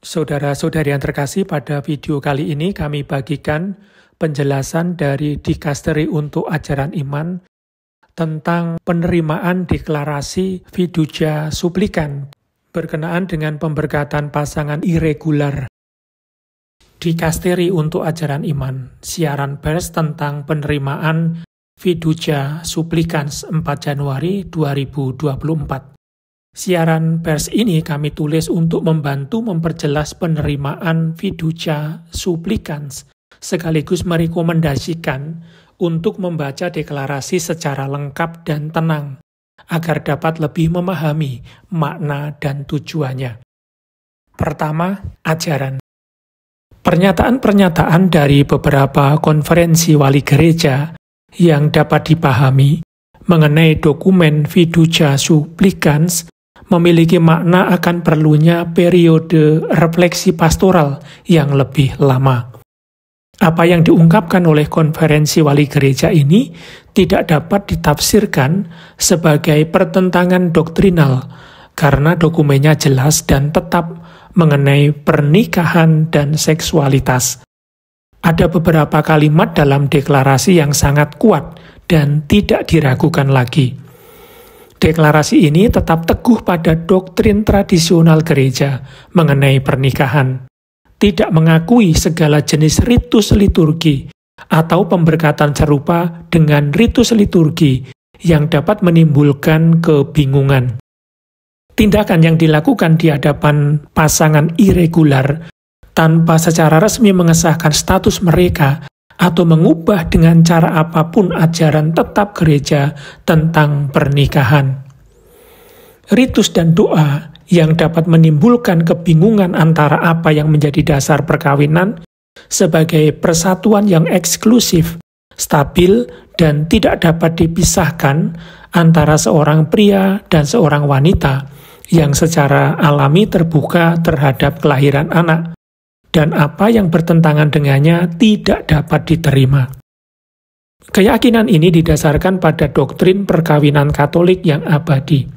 Saudara-saudari yang terkasih, pada video kali ini kami bagikan penjelasan dari Dikasteri untuk Ajaran Iman tentang penerimaan deklarasi fiducia supplican berkenaan dengan pemberkatan pasangan irregular. Dikasteri untuk Ajaran Iman, siaran pers tentang penerimaan fiducia supplicans 4 Januari 2024. Siaran pers ini kami tulis untuk membantu memperjelas penerimaan fiducia supplicans, sekaligus merekomendasikan untuk membaca deklarasi secara lengkap dan tenang, agar dapat lebih memahami makna dan tujuannya. Pertama, ajaran. Pernyataan-pernyataan dari beberapa konferensi wali gereja yang dapat dipahami mengenai dokumen fiducia supplicans memiliki makna akan perlunya periode refleksi pastoral yang lebih lama. Apa yang diungkapkan oleh konferensi wali gereja ini tidak dapat ditafsirkan sebagai pertentangan doktrinal, karena dokumennya jelas dan tetap mengenai pernikahan dan seksualitas. Ada beberapa kalimat dalam deklarasi yang sangat kuat dan tidak diragukan lagi. Deklarasi ini tetap teguh pada doktrin tradisional gereja mengenai pernikahan, tidak mengakui segala jenis ritus liturgi atau pemberkatan serupa dengan ritus liturgi yang dapat menimbulkan kebingungan. Tindakan yang dilakukan di hadapan pasangan irregular tanpa secara resmi mengesahkan status mereka atau mengubah dengan cara apapun ajaran tetap gereja tentang pernikahan. Ritus dan doa yang dapat menimbulkan kebingungan antara apa yang menjadi dasar perkawinan sebagai persatuan yang eksklusif, stabil, dan tidak dapat dipisahkan antara seorang pria dan seorang wanita yang secara alami terbuka terhadap kelahiran anak, dan apa yang bertentangan dengannya tidak dapat diterima. Keyakinan ini didasarkan pada doktrin perkawinan Katolik yang abadi.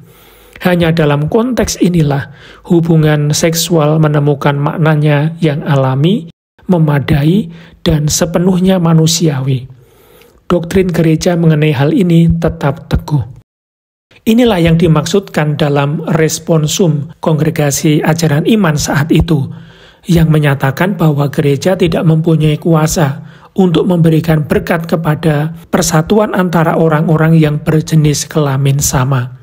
Hanya dalam konteks inilah hubungan seksual menemukan maknanya yang alami, memadai, dan sepenuhnya manusiawi. Doktrin gereja mengenai hal ini tetap teguh. Inilah yang dimaksudkan dalam responsum Kongregasi Ajaran Iman saat itu, yang menyatakan bahwa gereja tidak mempunyai kuasa untuk memberikan berkat kepada persatuan antara orang-orang yang berjenis kelamin sama.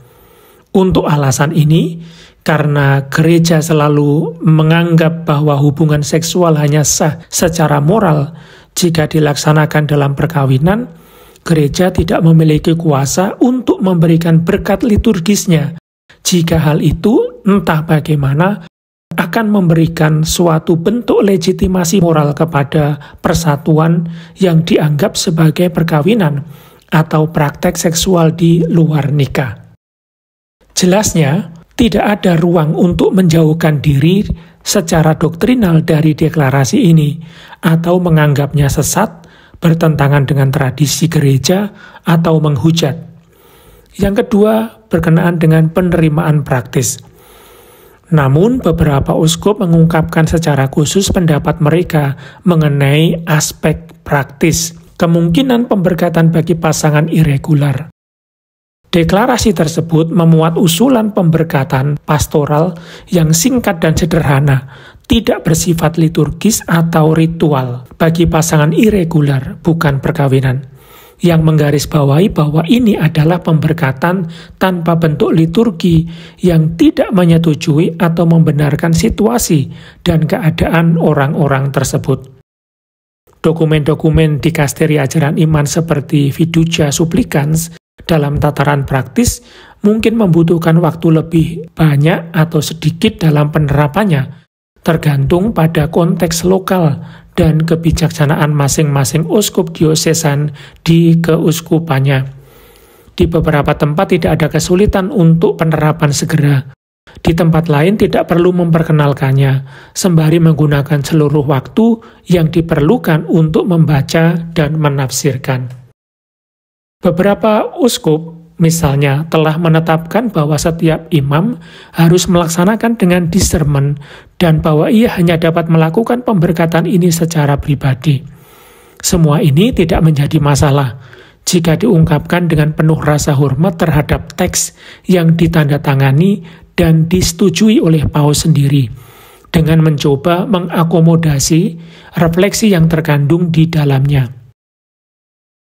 Untuk alasan ini, karena gereja selalu menganggap bahwa hubungan seksual hanya sah secara moral jika dilaksanakan dalam perkawinan, gereja tidak memiliki kuasa untuk memberikan berkat liturgisnya jika hal itu entah bagaimana akan memberikan suatu bentuk legitimasi moral kepada persatuan yang dianggap sebagai perkawinan atau praktek seksual di luar nikah. Jelasnya, tidak ada ruang untuk menjauhkan diri secara doktrinal dari deklarasi ini atau menganggapnya sesat, bertentangan dengan tradisi gereja, atau menghujat. Yang kedua, berkenaan dengan penerimaan praktis. Namun, beberapa uskup mengungkapkan secara khusus pendapat mereka mengenai aspek praktis, kemungkinan pemberkatan bagi pasangan irregular. Deklarasi tersebut memuat usulan pemberkatan pastoral yang singkat dan sederhana, tidak bersifat liturgis atau ritual bagi pasangan irregular, bukan perkawinan, yang menggarisbawahi bahwa ini adalah pemberkatan tanpa bentuk liturgi yang tidak menyetujui atau membenarkan situasi dan keadaan orang-orang tersebut. Dokumen-dokumen Dikasteri Ajaran Iman seperti fiducia supplicans dalam tataran praktis mungkin membutuhkan waktu lebih banyak atau sedikit dalam penerapannya, tergantung pada konteks lokal dan kebijaksanaan masing-masing uskup diosesan di keuskupannya. Di beberapa tempat tidak ada kesulitan untuk penerapan segera. Di tempat lain tidak perlu memperkenalkannya, sembari menggunakan seluruh waktu yang diperlukan untuk membaca dan menafsirkan. Beberapa uskup Misalnya, telah menetapkan bahwa setiap imam harus melaksanakan dengan discernment dan bahwa ia hanya dapat melakukan pemberkatan ini secara pribadi. Semua ini tidak menjadi masalah jika diungkapkan dengan penuh rasa hormat terhadap teks yang ditandatangani dan disetujui oleh Paus sendiri, dengan mencoba mengakomodasi refleksi yang terkandung di dalamnya.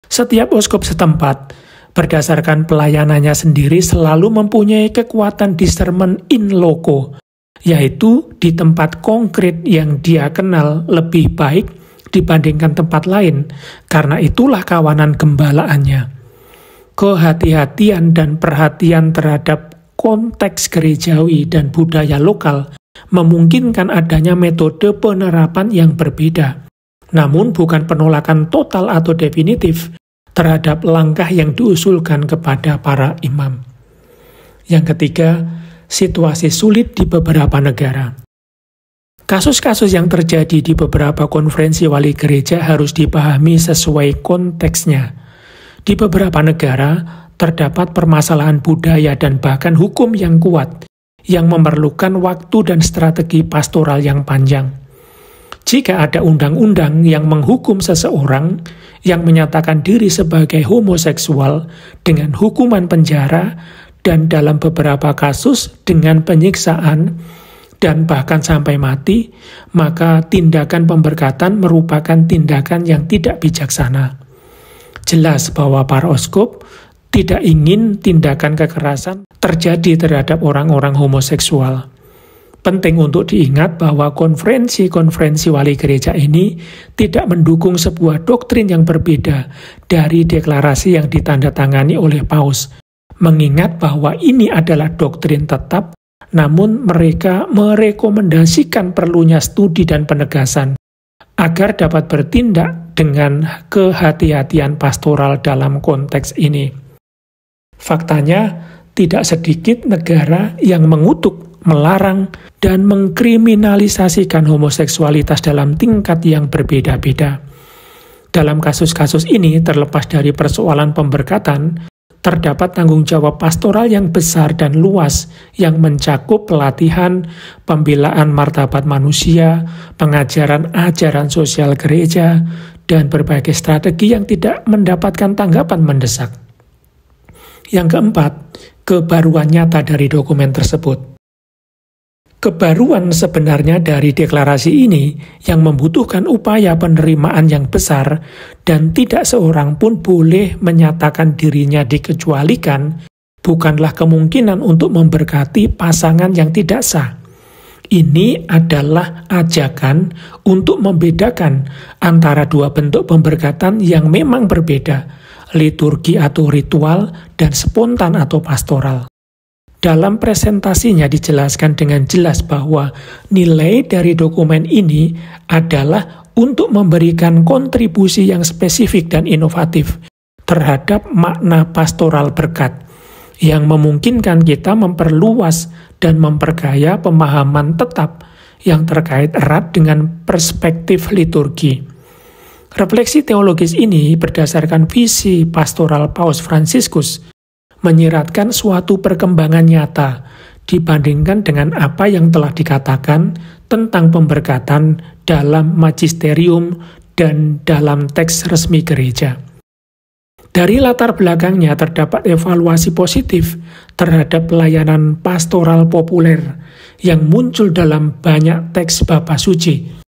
Setiap uskup setempat, berdasarkan pelayanannya sendiri, selalu mempunyai kekuatan discernment in loco, yaitu di tempat konkret yang dia kenal lebih baik dibandingkan tempat lain, karena itulah kawanan gembalaannya. Kehati-hatian dan perhatian terhadap konteks gerejawi dan budaya lokal memungkinkan adanya metode penerapan yang berbeda, namun bukan penolakan total atau definitif terhadap langkah yang diusulkan kepada para imam. Yang ketiga, situasi sulit di beberapa negara. Kasus-kasus yang terjadi di beberapa konferensi wali gereja harus dipahami sesuai konteksnya. Di beberapa negara, terdapat permasalahan budaya dan bahkan hukum yang kuat, yang memerlukan waktu dan strategi pastoral yang panjang. Jika ada undang-undang yang menghukum seseorang yang menyatakan diri sebagai homoseksual dengan hukuman penjara dan dalam beberapa kasus dengan penyiksaan dan bahkan sampai mati, maka tindakan pemberkatan merupakan tindakan yang tidak bijaksana. Jelas bahwa para uskup tidak ingin tindakan kekerasan terjadi terhadap orang-orang homoseksual. Penting untuk diingat bahwa konferensi-konferensi wali gereja ini tidak mendukung sebuah doktrin yang berbeda dari deklarasi yang ditandatangani oleh Paus, mengingat bahwa ini adalah doktrin tetap, namun mereka merekomendasikan perlunya studi dan penegasan agar dapat bertindak dengan kehati-hatian pastoral dalam konteks ini. Faktanya, tidak sedikit negara yang mengutuk, melarang, dan mengkriminalisasikan homoseksualitas dalam tingkat yang berbeda-beda. Dalam kasus-kasus ini, terlepas dari persoalan pemberkatan, terdapat tanggung jawab pastoral yang besar dan luas yang mencakup pelatihan, pembelaan martabat manusia, pengajaran ajaran sosial gereja, dan berbagai strategi yang tidak mendapatkan tanggapan mendesak. Yang keempat, kebaruan nyata dari dokumen tersebut. Kebaruan sebenarnya dari deklarasi ini yang membutuhkan upaya penerimaan yang besar dan tidak seorang pun boleh menyatakan dirinya dikecualikan bukanlah kemungkinan untuk memberkati pasangan yang tidak sah. Ini adalah ajakan untuk membedakan antara dua bentuk pemberkatan yang memang berbeda, liturgi atau ritual dan spontan atau pastoral. Dalam presentasinya dijelaskan dengan jelas bahwa nilai dari dokumen ini adalah untuk memberikan kontribusi yang spesifik dan inovatif terhadap makna pastoral berkat, yang memungkinkan kita memperluas dan memperkaya pemahaman tetap yang terkait erat dengan perspektif liturgi. Refleksi teologis ini berdasarkan visi pastoral Paus Fransiskus, menyiratkan suatu perkembangan nyata dibandingkan dengan apa yang telah dikatakan tentang pemberkatan dalam magisterium dan dalam teks resmi gereja. Dari latar belakangnya terdapat evaluasi positif terhadap pelayanan pastoral populer yang muncul dalam banyak teks Bapa Suci.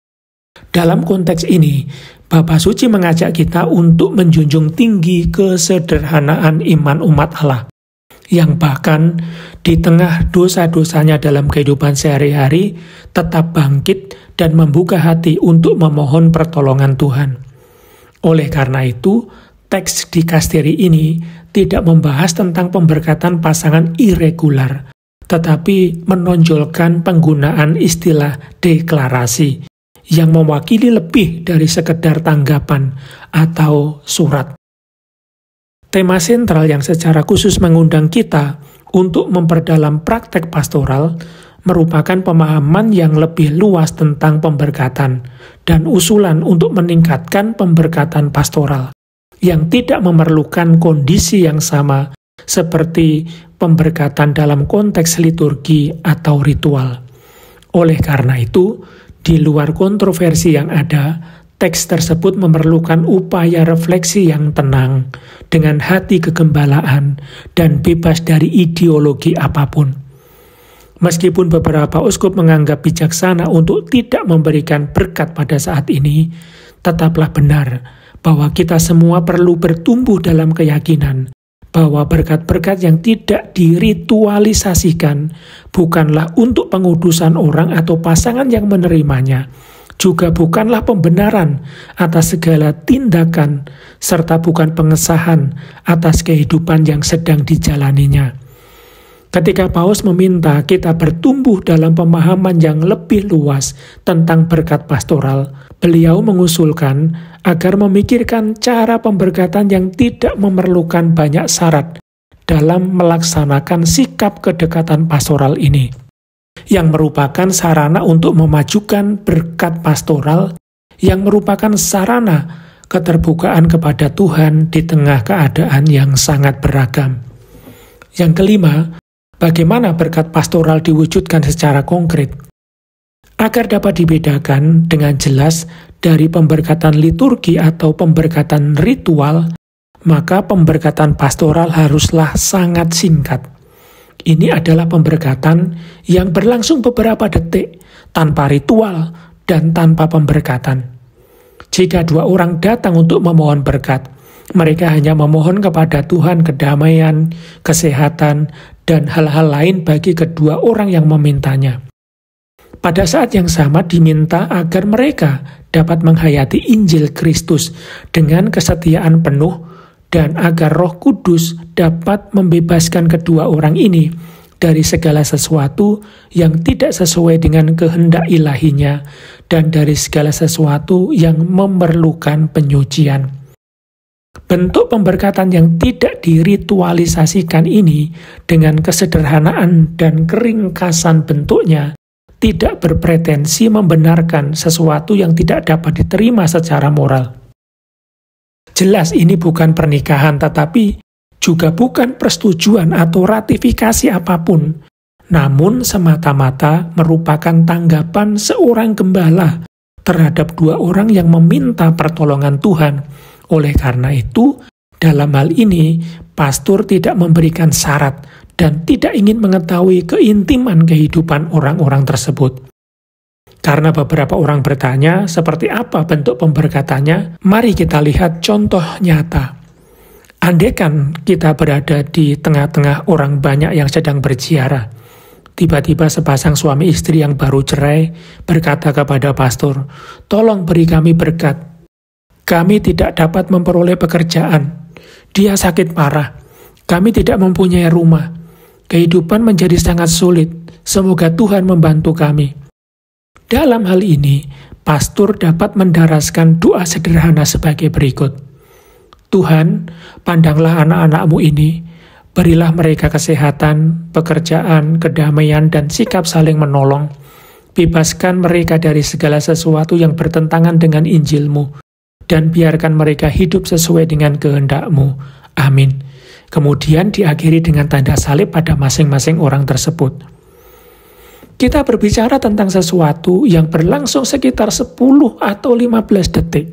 Dalam konteks ini, Bapa Suci mengajak kita untuk menjunjung tinggi kesederhanaan iman umat Allah, yang bahkan di tengah dosa-dosanya dalam kehidupan sehari-hari tetap bangkit dan membuka hati untuk memohon pertolongan Tuhan. Oleh karena itu, teks dikasteri ini tidak membahas tentang pemberkatan pasangan irregular, tetapi menonjolkan penggunaan istilah deklarasi yang mewakili lebih dari sekedar tanggapan atau surat. Tema sentral yang secara khusus mengundang kita untuk memperdalam praktek pastoral merupakan pemahaman yang lebih luas tentang pemberkatan dan usulan untuk meningkatkan pemberkatan pastoral yang tidak memerlukan kondisi yang sama seperti pemberkatan dalam konteks liturgi atau ritual. Oleh karena itu, di luar kontroversi yang ada, teks tersebut memerlukan upaya refleksi yang tenang, dengan hati kegembalaan, dan bebas dari ideologi apapun. Meskipun beberapa uskup menganggap bijaksana untuk tidak memberikan berkat pada saat ini, tetaplah benar bahwa kita semua perlu bertumbuh dalam keyakinan bahwa berkat-berkat yang tidak diritualisasikan bukanlah untuk pengudusan orang atau pasangan yang menerimanya, juga bukanlah pembenaran atas segala tindakan, serta bukan pengesahan atas kehidupan yang sedang dijalaninya. Ketika Paus meminta kita bertumbuh dalam pemahaman yang lebih luas tentang berkat pastoral, beliau mengusulkan agar memikirkan cara pemberkatan yang tidak memerlukan banyak syarat dalam melaksanakan sikap kedekatan pastoral ini, yang merupakan sarana untuk memajukan berkat pastoral, yang merupakan sarana keterbukaan kepada Tuhan di tengah keadaan yang sangat beragam. Yang kelima, bagaimana berkat pastoral diwujudkan secara konkret? Agar dapat dibedakan dengan jelas dari pemberkatan liturgi atau pemberkatan ritual, maka pemberkatan pastoral haruslah sangat singkat. Ini adalah pemberkatan yang berlangsung beberapa detik, tanpa ritual dan tanpa pemberkatan. Jika dua orang datang untuk memohon berkat, mereka hanya memohon kepada Tuhan kedamaian, kesehatan, dan hal-hal lain bagi kedua orang yang memintanya. Pada saat yang sama diminta agar mereka dapat menghayati Injil Kristus dengan kesetiaan penuh dan agar Roh Kudus dapat membebaskan kedua orang ini dari segala sesuatu yang tidak sesuai dengan kehendak ilahinya dan dari segala sesuatu yang memerlukan penyucian. Bentuk pemberkatan yang tidak diritualisasikan ini dengan kesederhanaan dan keringkasan bentuknya tidak berpretensi membenarkan sesuatu yang tidak dapat diterima secara moral. Jelas ini bukan pernikahan, tetapi juga bukan persetujuan atau ratifikasi apapun, namun semata-mata merupakan tanggapan seorang gembala terhadap dua orang yang meminta pertolongan Tuhan. Oleh karena itu, dalam hal ini, pastor tidak memberikan syarat dan tidak ingin mengetahui keintiman kehidupan orang-orang tersebut. Karena beberapa orang bertanya, seperti apa bentuk pemberkatannya? Mari kita lihat contoh nyata. Andaikan kita berada di tengah-tengah orang banyak yang sedang berziarah, tiba-tiba sepasang suami istri yang baru cerai berkata kepada pastor, "Tolong beri kami berkat. Kami tidak dapat memperoleh pekerjaan. Dia sakit parah. Kami tidak mempunyai rumah. Kehidupan menjadi sangat sulit. Semoga Tuhan membantu kami." Dalam hal ini, pastor dapat mendaraskan doa sederhana sebagai berikut. "Tuhan, pandanglah anak-anak-Mu ini. Berilah mereka kesehatan, pekerjaan, kedamaian, dan sikap saling menolong. Bebaskan mereka dari segala sesuatu yang bertentangan dengan Injil-Mu. Dan biarkan mereka hidup sesuai dengan kehendak-Mu. Amin." Kemudian diakhiri dengan tanda salib pada masing-masing orang tersebut. Kita berbicara tentang sesuatu yang berlangsung sekitar 10 atau 15 detik.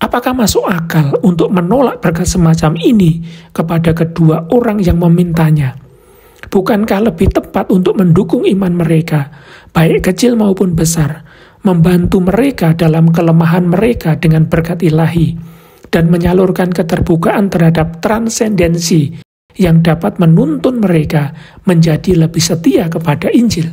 Apakah masuk akal untuk menolak berkat semacam ini kepada kedua orang yang memintanya? Bukankah lebih tepat untuk mendukung iman mereka, baik kecil maupun besar, membantu mereka dalam kelemahan mereka dengan berkat ilahi, dan menyalurkan keterbukaan terhadap transendensi yang dapat menuntun mereka menjadi lebih setia kepada Injil?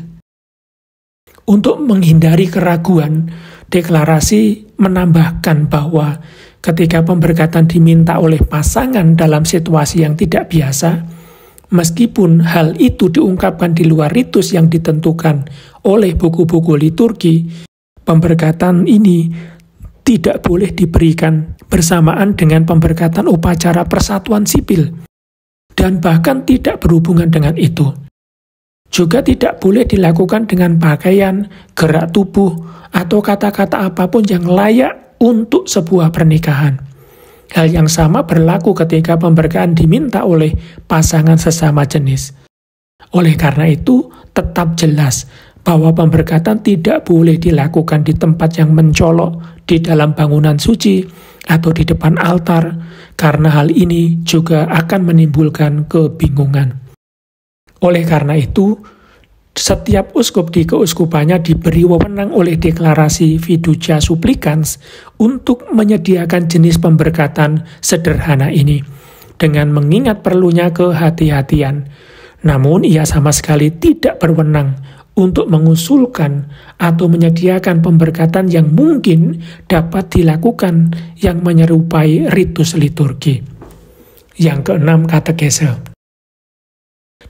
Untuk menghindari keraguan, deklarasi menambahkan bahwa ketika pemberkatan diminta oleh pasangan dalam situasi yang tidak biasa, meskipun hal itu diungkapkan di luar ritus yang ditentukan oleh buku-buku liturgi, pemberkatan ini tidak boleh diberikan bersamaan dengan pemberkatan upacara persatuan sipil, dan bahkan tidak berhubungan dengan itu. Juga tidak boleh dilakukan dengan pakaian, gerak tubuh, atau kata-kata apapun yang layak untuk sebuah pernikahan. Hal yang sama berlaku ketika pemberkatan diminta oleh pasangan sesama jenis. Oleh karena itu, tetap jelas bahwa pemberkatan tidak boleh dilakukan di tempat yang mencolok, di dalam bangunan suci, atau di depan altar, karena hal ini juga akan menimbulkan kebingungan. Oleh karena itu, setiap uskup di keuskupannya diberi wewenang oleh deklarasi Fiducia Supplicans untuk menyediakan jenis pemberkatan sederhana ini, dengan mengingat perlunya kehati-hatian. Namun ia sama sekali tidak berwenang untuk mengusulkan atau menyediakan pemberkatan yang mungkin dapat dilakukan yang menyerupai ritus liturgi. Yang keenam, katekese.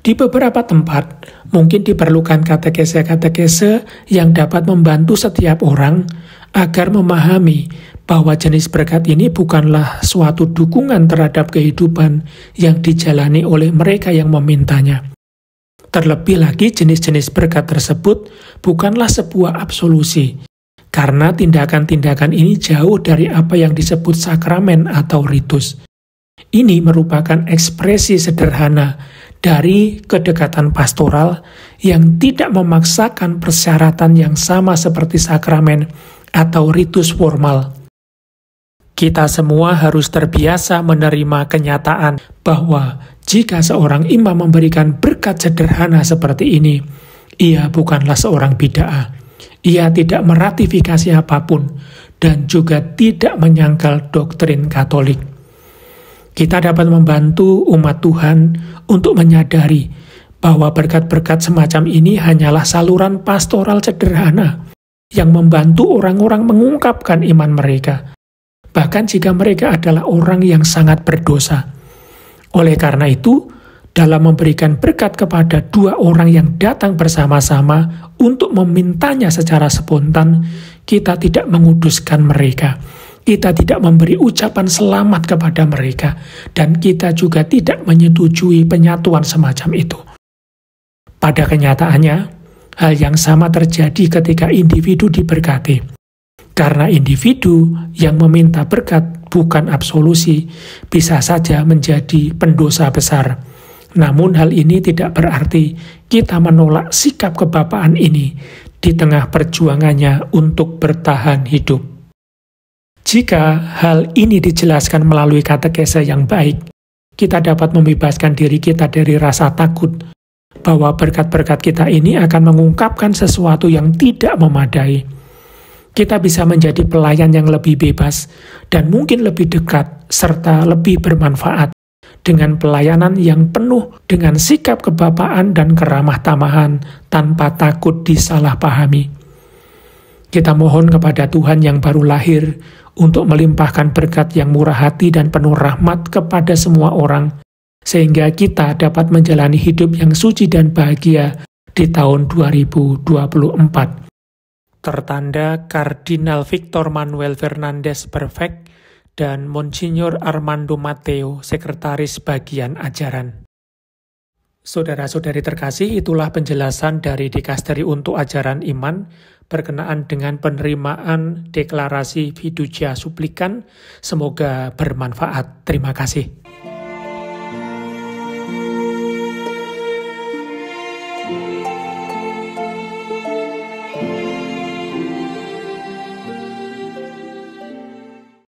Di beberapa tempat, mungkin diperlukan katekese-katekese yang dapat membantu setiap orang agar memahami bahwa jenis berkat ini bukanlah suatu dukungan terhadap kehidupan yang dijalani oleh mereka yang memintanya. Terlebih lagi, jenis-jenis berkat tersebut bukanlah sebuah absolusi, karena tindakan-tindakan ini jauh dari apa yang disebut sakramen atau ritus. Ini merupakan ekspresi sederhana dari kedekatan pastoral yang tidak memaksakan persyaratan yang sama seperti sakramen atau ritus formal. Kita semua harus terbiasa menerima kenyataan bahwa jika seorang imam memberikan berkat sederhana seperti ini, ia bukanlah seorang bid'ah. Ia tidak meratifikasi apapun dan juga tidak menyangkal doktrin Katolik. Kita dapat membantu umat Tuhan untuk menyadari bahwa berkat-berkat semacam ini hanyalah saluran pastoral sederhana yang membantu orang-orang mengungkapkan iman mereka, bahkan jika mereka adalah orang yang sangat berdosa. Oleh karena itu, dalam memberikan berkat kepada dua orang yang datang bersama-sama untuk memintanya secara spontan, kita tidak menguduskan mereka. Kita tidak memberi ucapan selamat kepada mereka, dan kita juga tidak menyetujui penyatuan semacam itu. Pada kenyataannya, hal yang sama terjadi ketika individu diberkati. Karena individu yang meminta berkat bukan absolusi, bisa saja menjadi pendosa besar. Namun hal ini tidak berarti kita menolak sikap kebapaan ini di tengah perjuangannya untuk bertahan hidup. Jika hal ini dijelaskan melalui katekese yang baik, kita dapat membebaskan diri kita dari rasa takut bahwa berkat-berkat kita ini akan mengungkapkan sesuatu yang tidak memadai. Kita bisa menjadi pelayan yang lebih bebas dan mungkin lebih dekat serta lebih bermanfaat dengan pelayanan yang penuh dengan sikap kebapaan dan keramah tamahan tanpa takut disalahpahami. Kita mohon kepada Tuhan yang baru lahir untuk melimpahkan berkat yang murah hati dan penuh rahmat kepada semua orang, sehingga kita dapat menjalani hidup yang suci dan bahagia di tahun 2024. Tertanda Kardinal Victor Manuel Fernandez Perfect dan Monsignor Armando Mateo, Sekretaris Bagian Ajaran. Saudara-saudari terkasih, itulah penjelasan dari Dikasteri untuk Ajaran Iman berkenaan dengan penerimaan deklarasi Fiducia Supplicans. Semoga bermanfaat. Terima kasih.